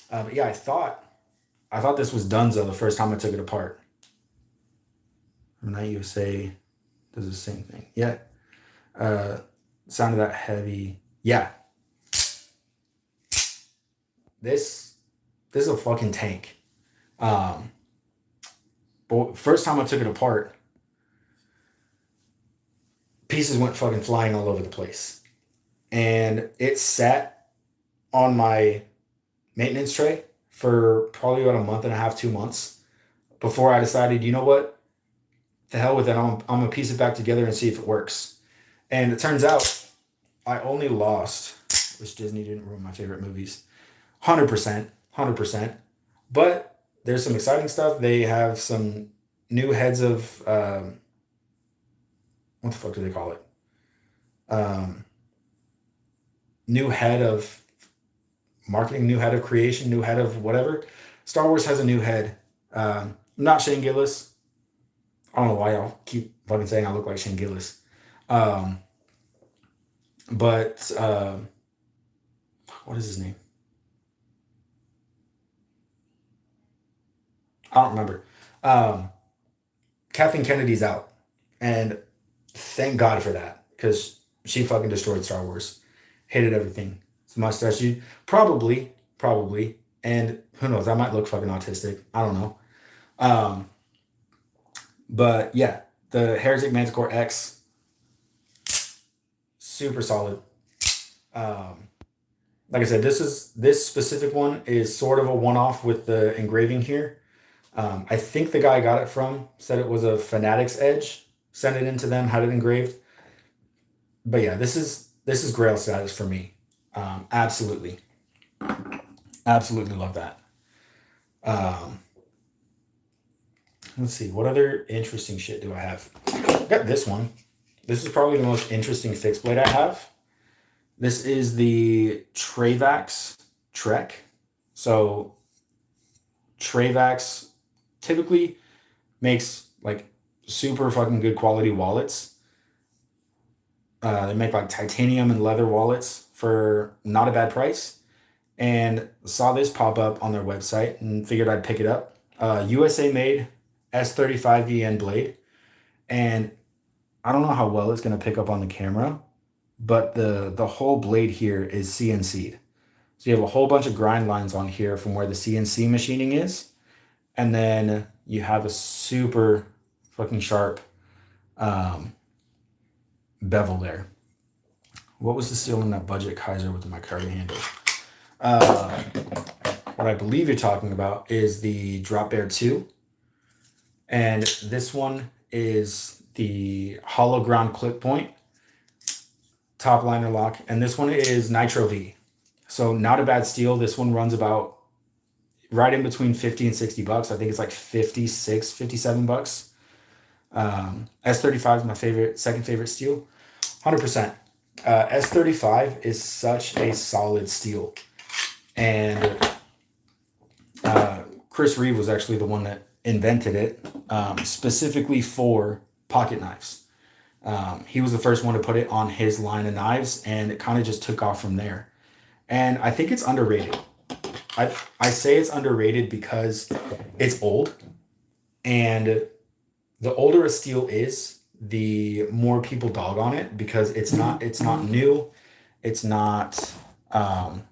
[SPEAKER 1] But yeah, I thought this was Dunzo the first time I took it apart. Knight USA does the same thing. Yeah. Uh, sounded that heavy. Yeah. This is a fucking tank. Um, but first time I took it apart, pieces went fucking flying all over the place. And it sat on my maintenance tray for probably about a month and a half, 2 months before I decided, you know what? The hell with it. I'm gonna piece it back together and see if it works. And it turns out I only lost, which Disney didn't ruin my favorite movies, 100%, 100%. But there's some exciting stuff. They have some new heads of, what the fuck do they call it? Um, New head of marketing, new head of creation, new head of whatever. Star Wars has a new head. Not Shane Gillis. I don't know why y'all keep fucking saying I look like Shane Gillis. Um, but what is his name? I don't remember. Um, Kathleen Kennedy's out, and thank God for that because she fucking destroyed Star Wars. Hated everything. It's a mustache. You probably, and who knows? I might look fucking autistic. I don't know. Um, but yeah, the Heretic Manticore X, super solid. Um, like I said, this specific one is sort of a one-off with the engraving here. I think the guy I got it from said it was a Fanatics Edge. Sent it into them, had it engraved. But yeah, this is Grail status for me. Absolutely, absolutely love that. Um, let's see, what other interesting shit do I have? I got this one. This is probably the most interesting fixed blade I have. This is the Travax Trek. So Travax typically makes like super fucking good quality wallets. They make like titanium and leather wallets for not a bad price. And saw this pop up on their website and figured I'd pick it up. USA made S35VN blade. And I don't know how well it's going to pick up on the camera, but the whole blade here is CNC'd. So you have a whole bunch of grind lines on here from where the CNC machining is. And then you have a super fucking sharp um, bevel there. What was the seal in that budget Kaiser with the micarta handle? Uh, what I believe you're talking about is the Drop Bear 2. And this one is the hollow ground clip point, top liner lock. And this one is Nitro V. So not a bad steel. This one runs about right in between 50 and 60 bucks. I think it's like 56, 57 bucks. S35 is my second favorite steel. 100%. S35 is such a solid steel. And Chris Reeve was actually the one that invented it, specifically for pocket knives. He was the first one to put it on his line of knives, and it kind of just took off from there. And I think it's underrated. I say it's underrated because it's old, and the older a steel is, the more people dog on it because it's not new, it's not um,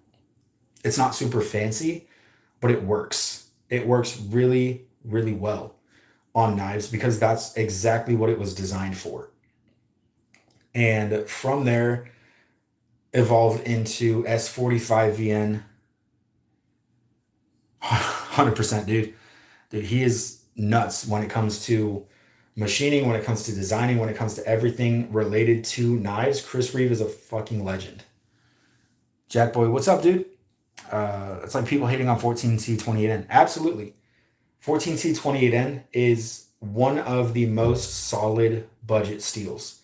[SPEAKER 1] it's not super fancy, but it works. It works really, really well on knives because that's exactly what it was designed for. And from there, evolved into S45VN. 100%, dude. Dude, he is nuts when it comes to machining, when it comes to designing, when it comes to everything related to knives. Chris Reeve is a fucking legend. Jack Boy, what's up, dude? It's like people hating on 14C28N. Absolutely. 14C28N is one of the most solid budget steels.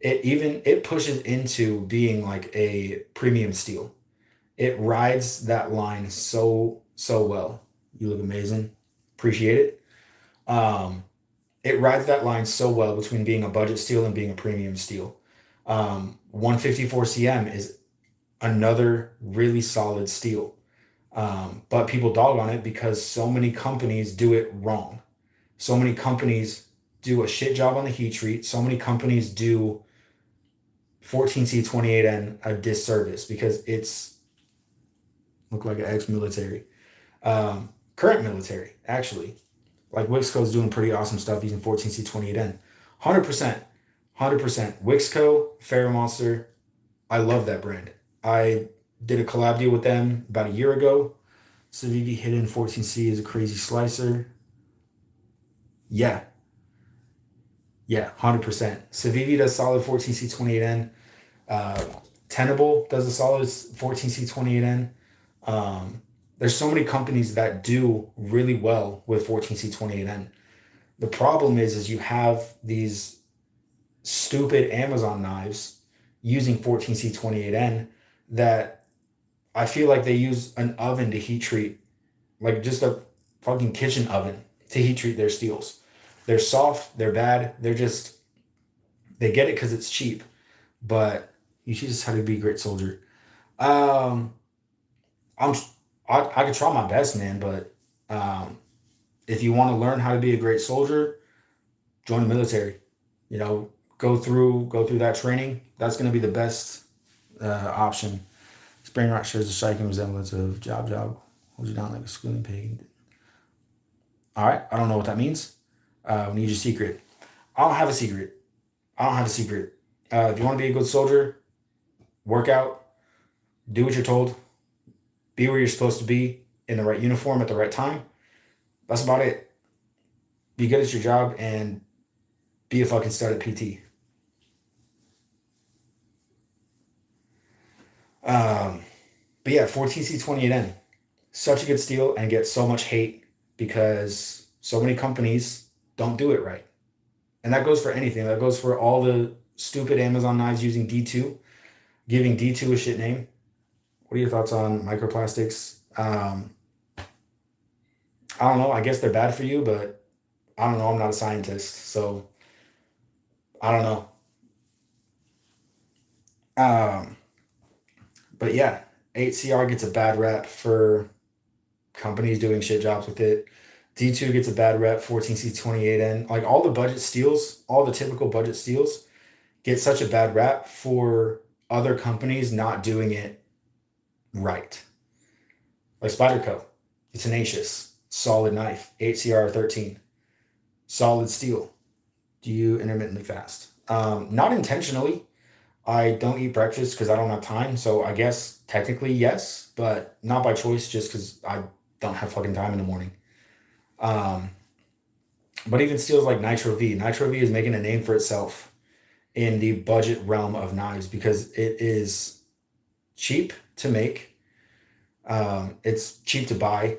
[SPEAKER 1] It pushes into being like a premium steel. It rides that line so well. You look amazing. Appreciate it. Um, it rides that line so well between being a budget steel and being a premium steel. 154 CM is another really solid steel. But people dog on it because so many companies do it wrong. So many companies do a shit job on the heat treat. So many companies do 14C28N a disservice because it's look like an ex-military. Current military, actually. Like Wixco's doing pretty awesome stuff using 14C28N. 100%. 100%. Wixco, Ferromonster, I love that brand. I did a collab deal with them about a year ago. Civivi Hidden 14C is a crazy slicer. Yeah. Yeah, 100%. Civivi does solid 14C28N. Tenable does a solid 14C28N. There's so many companies that do really well with 14C28N. The problem is you have these stupid Amazon knives using 14C28N that I feel like they use an oven to heat treat, like just a fucking kitchen oven to heat treat their steels. They're soft, they're bad, they get it because it's cheap, but you just how to be a great soldier. Um, I'm I could try my best, man, but um, if you want to learn how to be a great soldier, join the military. You know, go through that training. That's going to be the best option. Spring Rock shares a striking resemblance of Job. Hold you down like a squealing pig. All right, I don't know what that means. We need your secret. I don't have a secret. I don't have a secret. If you want to be a good soldier, work out, do what you're told, be where you're supposed to be in the right uniform at the right time. That's about it. Be good at your job and be a fucking stud at PT. Um, but yeah, 14C28N, such a good steel and gets so much hate because so many companies don't do it right. And that goes for anything. That goes for all the stupid Amazon knives using D2, giving D2 a shit name. What are your thoughts on microplastics? I don't know. I guess they're bad for you, but I don't know. I'm not a scientist, so I don't know. Um, but yeah, 8CR gets a bad rep for companies doing shit jobs with it. D2 gets a bad rep, 14C28N. Like all the budget steels, all the typical budget steels get such a bad rap for other companies not doing it right. Like Spyderco, it's tenacious, solid knife, 8CR13, solid steel. Do you intermittently fast? Not intentionally. I don't eat breakfast because I don't have time. So I guess technically yes, but not by choice, just because I don't have fucking time in the morning. Um, but even steels like Nitro V, Nitro V is making a name for itself in the budget realm of knives because it is cheap to make, it's cheap to buy,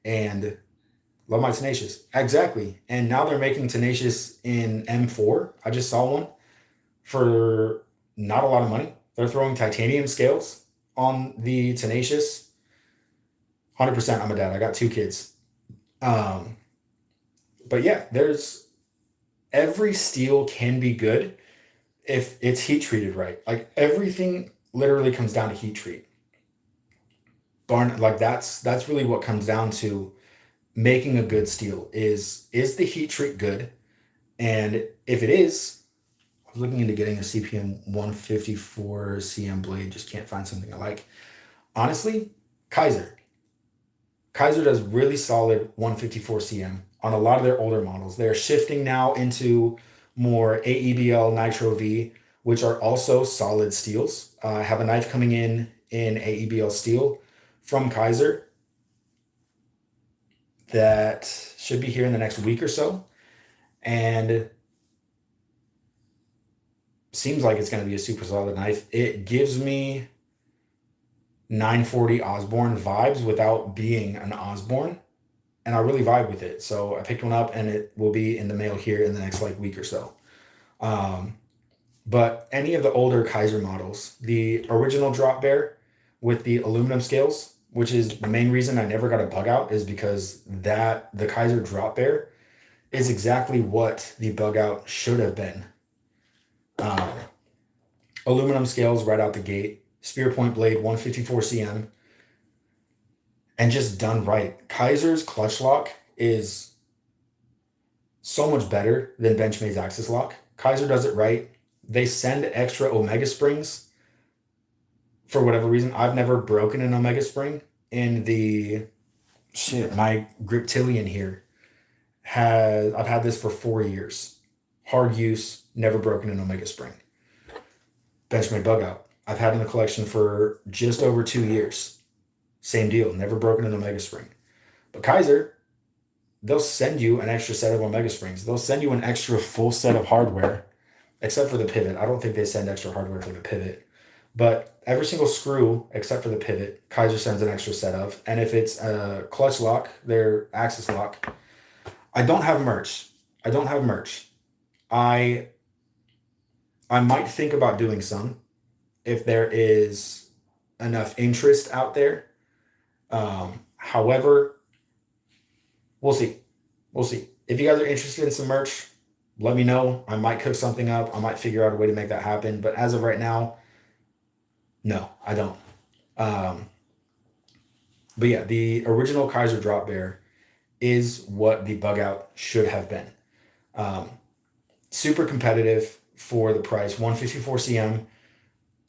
[SPEAKER 1] and love my Tenacious. Exactly. And now they're making Tenacious in M4. I just saw one for not a lot of money. They're throwing titanium scales on the Tenacious. 100% I'm a dad. I got two kids. Um, but yeah, there's every steel can be good if it's heat treated right. Like everything literally comes down to heat treat. Like that's really what comes down to making a good steel is the heat treat good? And if it is, I was looking into getting a CPM 154 CM blade, just can't find something I like. Honestly, Kaiser. Kaiser does really solid 154 CM on a lot of their older models. They're shifting now into more AEBL Nitro V, which are also solid steels. I have a knife coming in AEBL steel from Kaiser that should be here in the next week or so. And seems like it's going to be a super solid knife. It gives me 940 Osborne vibes without being an Osborne, and I really vibe with it. So I picked one up, and it will be in the mail here in the next like week or so. Um, but any of the older Kaiser models, the original drop bear with the aluminum scales, which is the main reason I never got a bug out, is because that the Kaiser drop bear is exactly what the bug out should have been. Um, Aluminum scales right out the gate, spear point blade 154 cm, and just done right. Kaiser's clutch lock is so much better than Benchmade's Axis lock. Kaiser does it right. They send extra Omega springs for whatever reason. I've never broken an Omega spring in the shit. My Griptilian here I've had this for 4 years. Hard use, never broken an Omega spring. Benchmade bug out. I've had in the collection for just over 2 years. Same deal, never broken an Omega spring. But Kaiser, they'll send you an extra set of Omega springs. They'll send you an extra full set of hardware, except for the pivot. I don't think they send extra hardware for the pivot. But every single screw, except for the pivot, Kaiser sends an extra set of. And if it's a clutch lock, their Axis lock, I don't have merch. I don't have merch. I might think about doing some if there is enough interest out there. However, we'll see. We'll see. If you guys are interested in some merch, let me know. I might cook something up. I might figure out a way to make that happen. But as of right now, no, I don't. Um, but yeah, the original Kaiser drop bear is what the bug out should have been. Um, Super competitive for the price. 154 cm,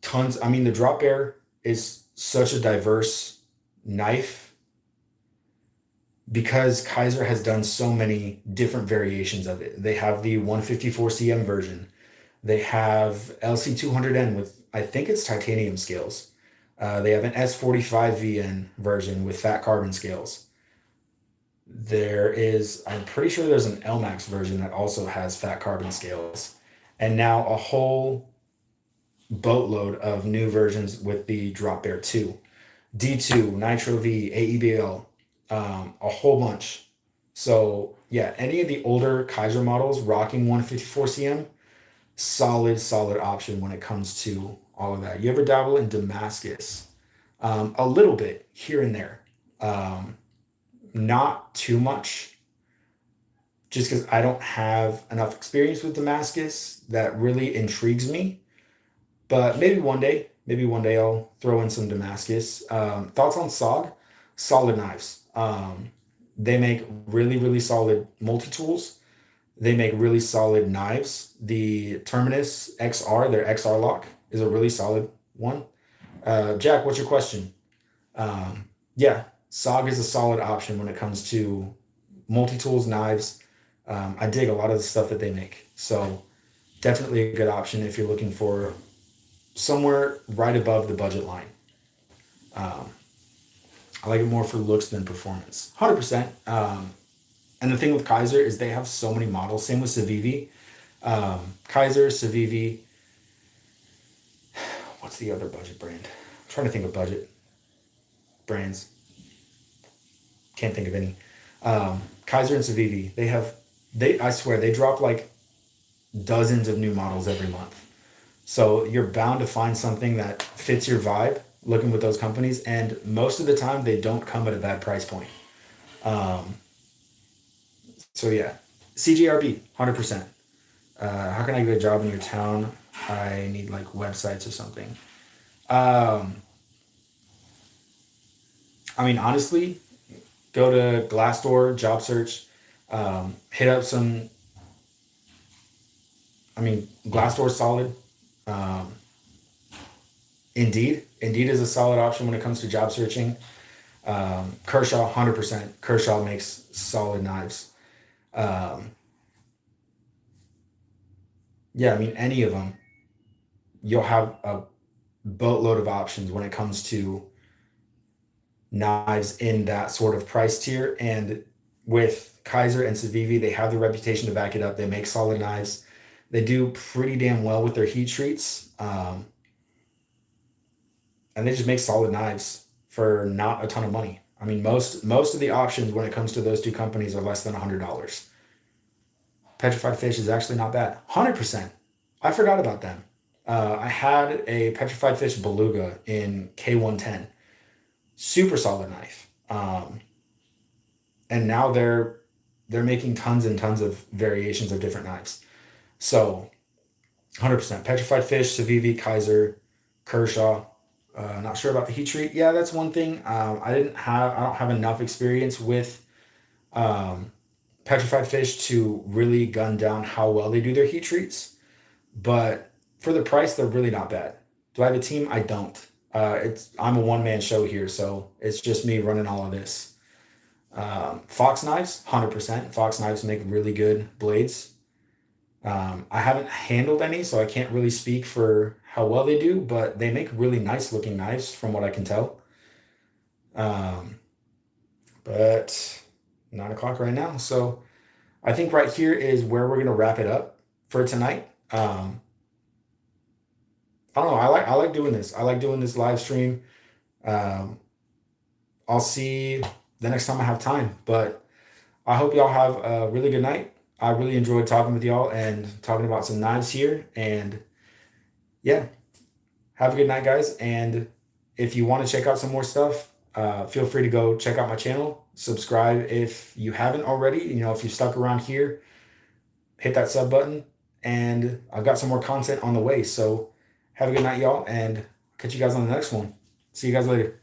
[SPEAKER 1] tons. I mean, the drop bear is such a diverse knife because Kaiser has done so many different variations of it. They have the 154 cm version. They have LC200N with, I think it's titanium scales. They have an S45VN version with fat carbon scales. I'm pretty sure there's an LMAX version that also has fat carbon scales. And now a whole boatload of new versions with the Drop Bear 2, D2, Nitro V, AEBL, a whole bunch. So yeah, any of the older Kaiser models rocking 154 cm, solid option when it comes to all of that. You ever dabble in Damascus? A little bit here and there. Not too much, just because I don't have enough experience with Damascus that really intrigues me. But maybe one day I'll throw in some Damascus. Thoughts on SOG? Solid knives. They make really solid multi-tools. They make really solid knives. The Terminus XR, their XR lock, is a really solid one. Jack, what's your question? Yeah, SOG is a solid option when it comes to multi-tools, knives. I dig a lot of the stuff that they make. So definitely a good option if you're looking for somewhere right above the budget line. I like it more for looks than performance. 100%. And the thing with Kaiser is they have so many models. Same with Civivi. Kaiser, Civivi. What's the other budget brand? I'm trying to think of budget brands. Can't think of any. Kaiser and Civivi. I swear, they drop like dozens of new models every month. So you're bound to find something that fits your vibe looking with those companies. And most of the time, they don't come at a bad price point. So yeah, CGRB, 100%. How can I get a job in your town? I need like websites or something. Um, I mean, honestly, go to Glassdoor, job search, hit up some. I mean, Glassdoor's solid. Um, Indeed is a solid option when it comes to job searching. Kershaw, 100%. Kershaw makes solid knives. Um, yeah, I mean, any of them, you'll have a boatload of options when it comes to knives in that sort of price tier. And with Kaiser and Civivi, they have the reputation to back it up. They make solid knives. They do pretty damn well with their heat treats. And they just make solid knives for not a ton of money. I mean, most of the options when it comes to those two companies are less than $100. Petrified Fish is actually not bad. 100%. I forgot about them. I had a Petrified Fish Beluga in K110. Super solid knife. And now they're making tons and tons of variations of different knives. So 100%. Petrified Fish, Civivi, Kaiser, Kershaw. Not sure about the heat treat. Yeah, that's one thing. I don't have enough experience with um, Petrified Fish to really gun down how well they do their heat treats. But for the price, they're really not bad. Do I have a team? I don't. I'm a one man show here, so it's just me running all of this. Fox knives, 100%. Fox knives make really good blades. I haven't handled any, so I can't really speak for how well they do, but they make really nice looking knives from what I can tell. Um, but 9 o'clock right now. So I think right here is where we're gonna wrap it up for tonight. I don't know. I like doing this. I like doing this live stream. Um, I'll see the next time I have time, but I hope y'all have a really good night. I really enjoyed talking with y'all and talking about some knives here. And yeah, have a good night, guys. And if you want to check out some more stuff, feel free to go check out my channel. Subscribe if you haven't already. If you stuck around here, hit that sub button. And I've got some more content on the way. So have a good night, y'all. And catch you guys on the next one. See you guys later.